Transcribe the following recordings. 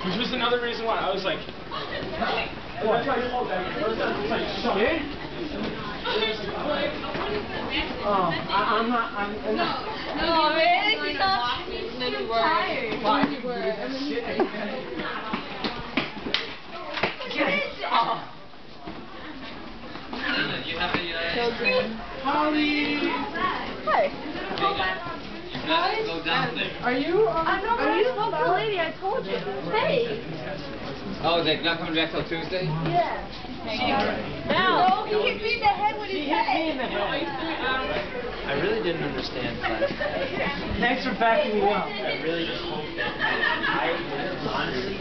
Which was another reason why I was like, what? Oh, I'm not. No, really? He's not tired. Why? Holly! Hi. Go down there. Are you? I'm not going to spoke to the lady, I told you. Hey. Oh, they're not coming back till Tuesday? Yeah. No, he hit me in the head with his head. I really didn't understand class. Thanks for backing me up. I really just hope that I honestly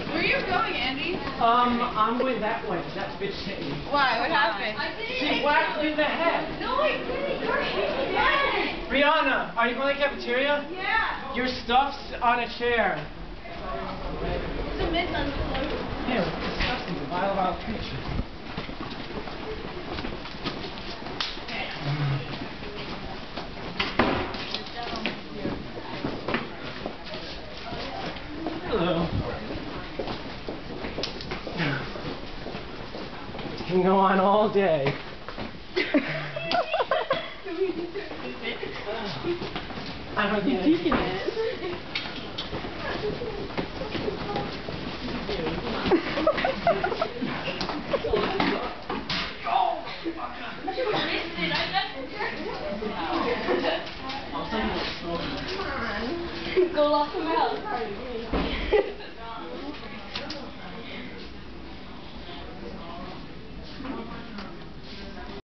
Where are you going, Andy? I'm going that way. That bitch hit me. Why? What happened? She whacked me in the head. No, I didn't. You're hitting me. Brianna, are you going to the cafeteria? Yeah. Your stuff's on a chair. It's a midnight float. Ew, it's disgusting. A vile creature. Hello. Can go on all day. I'm puking it. Go lock him out.